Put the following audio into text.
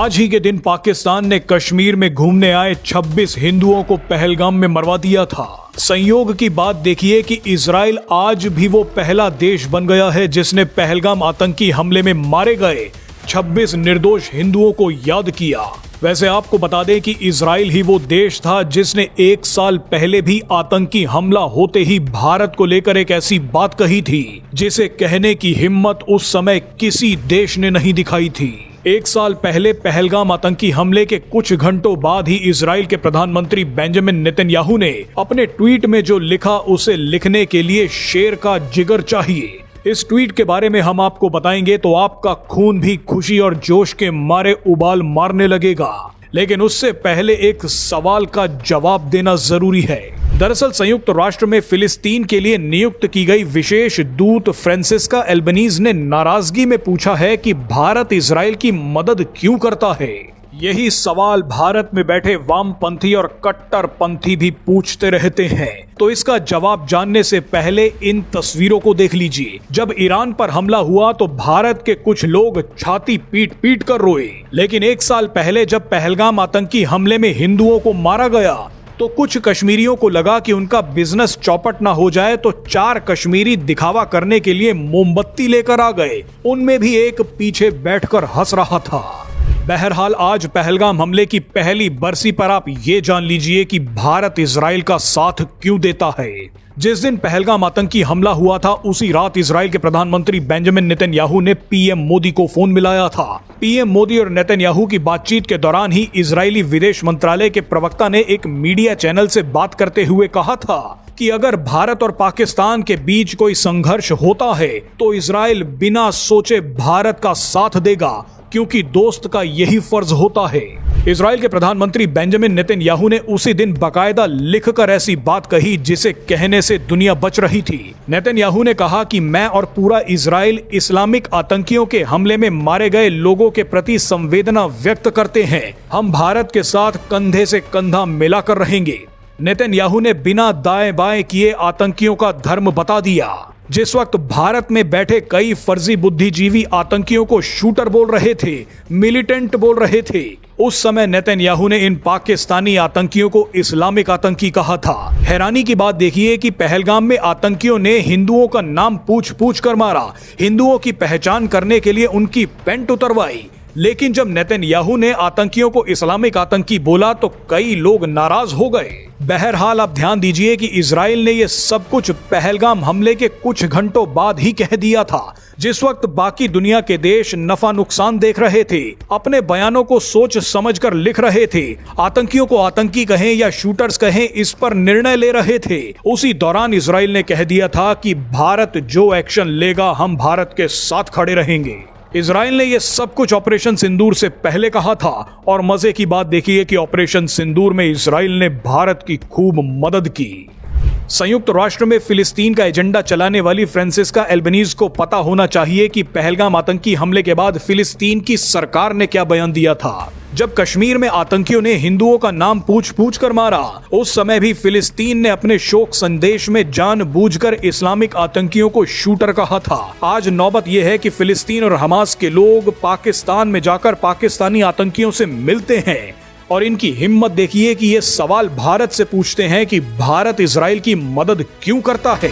आज ही के दिन पाकिस्तान ने कश्मीर में घूमने आए 26 हिंदुओं को पहलगाम में मरवा दिया था। संयोग की बात देखिए कि इजराइल आज भी वो पहला देश बन गया है जिसने पहलगाम आतंकी हमले में मारे गए 26 निर्दोष हिंदुओं को याद किया। वैसे आपको बता दें कि इजराइल ही वो देश था जिसने 1 साल पहले भी आतंकी हमला होते ही भारत को लेकर एक ऐसी बात कही थी जिसे कहने की हिम्मत उस समय किसी देश ने नहीं दिखाई थी। 1 साल पहले पहलगाम आतंकी हमले के कुछ घंटों बाद ही इजराइल के प्रधानमंत्री बेंजामिन नेतन्याहू ने अपने ट्वीट में जो लिखा उसे लिखने के लिए शेर का जिगर चाहिए। इस ट्वीट के बारे में हम आपको बताएंगे तो आपका खून भी खुशी और जोश के मारे उबाल मारने लगेगा। लेकिन उससे पहले एक सवाल का जवाब देना जरूरी है। दरअसल संयुक्त राष्ट्र में फिलिस्तीन के लिए नियुक्त की गई विशेष दूत फ्रांसिस्का एल्बनीज ने नाराजगी में पूछा है कि भारत इजराइल की मदद क्यों करता है। यही सवाल भारत में बैठे वामपंथी और कट्टरपंथी भी पूछते रहते हैं। तो इसका जवाब जानने से पहले इन तस्वीरों को देख लीजिए। जब ईरान पर हमला हुआ तो भारत के कुछ लोग छाती पीट पीट कर रोए, लेकिन 1 साल पहले जब पहलगाम आतंकी हमले में हिंदुओं को मारा गया तो कुछ कश्मीरियों को लगा कि उनका बिजनेस चौपट ना हो जाए तो 4 कश्मीरी दिखावा करने के लिए मोमबत्ती लेकर आ गए। उनमें भी एक पीछे बैठकर हंस रहा था। बहरहाल आज पहलगाम हमले की पहली बरसी पर आप ये जान लीजिए कि भारत इजराइल का साथ क्यों देता है। जिस दिन पहलगाम आतंकी हमला हुआ था उसी रात इजराइल के प्रधानमंत्री बेंजामिन नेतन्याहू ने पीएम मोदी को फोन मिलाया था। पीएम मोदी और नेतन्याहू की बातचीत के दौरान ही इजरायली विदेश मंत्रालय के प्रवक्ता ने एक मीडिया चैनल से बात करते हुए कहा था कि अगर भारत और पाकिस्तान के बीच कोई संघर्ष होता है तो इजराइल बिना सोचे भारत का साथ देगा, क्योंकि दोस्त का यही फर्ज होता है। इजराइल के प्रधानमंत्री बेंजामिन नेतन्याहू ने उसी दिन बाकायदा लिखकर ऐसी बात कही जिसे कहने से दुनिया बच रही थी। नेतन्याहू ने कहा कि मैं और पूरा इजराइल इस्लामिक आतंकियों के हमले में मारे गए लोगों के प्रति संवेदना व्यक्त करते हैं। हम भारत के साथ कंधे से कंधा मिलाकर रहेंगे। नेतन्याहू ने बिना दाएं बाएं किए आतंकियों का धर्म बता दिया। जिस वक्त भारत में बैठे कई फर्जी बुद्धिजीवी आतंकियों को शूटर बोल रहे थे, मिलिटेंट बोल रहे थे, उस समय नेतन्याहू ने इन पाकिस्तानी आतंकियों को इस्लामिक आतंकी कहा था। हैरानी की बात देखिए कि पहलगाम में आतंकियों ने हिंदुओं का नाम पूछ पूछ कर मारा, हिंदुओं की पहचान करने के लिए उनकी पैंट उतरवाई। लेकिन जब नेतन्याहू ने आतंकियों को इस्लामिक आतंकी बोला तो कई लोग नाराज हो गए। बहरहाल आप ध्यान दीजिए कि इजराइल ने यह सब कुछ पहलगाम हमले के कुछ घंटों बाद ही कह दिया था, जिस वक्त बाकी दुनिया के देश नफा नुकसान देख रहे थे, अपने बयानों को सोच समझकर लिख रहे थे, आतंकियों को आतंकी कहें या शूटर्स कहें इस पर निर्णय ले रहे थे। उसी दौरान इजराइल ने कह दिया था कि भारत जो एक्शन लेगा हम भारत के साथ खड़े रहेंगे। इजराइल ने यह सब कुछ ऑपरेशन सिंदूर से पहले कहा था और मजे की बात देखिए कि ऑपरेशन सिंदूर में इजराइल ने भारत की खूब मदद की। संयुक्त राष्ट्र में फिलिस्तीन का एजेंडा चलाने वाली फ्रांसिस्का एल्बनीज को पता होना चाहिए कि पहलगाम आतंकी हमले के बाद फिलिस्तीन की सरकार ने क्या बयान दिया था। जब कश्मीर में आतंकियों ने हिंदुओं का नाम पूछ पूछ कर मारा, उस समय भी फिलिस्तीन ने अपने शोक संदेश में जानबूझकर इस्लामिक आतंकियों को शूटर कहा था। आज नौबत यह है कि फिलिस्तीन और हमास के लोग पाकिस्तान में जाकर पाकिस्तानी आतंकियों से मिलते हैं और इनकी हिम्मत देखिए कि ये सवाल भारत से पूछते हैं कि भारत इजराइल की मदद क्यों करता है।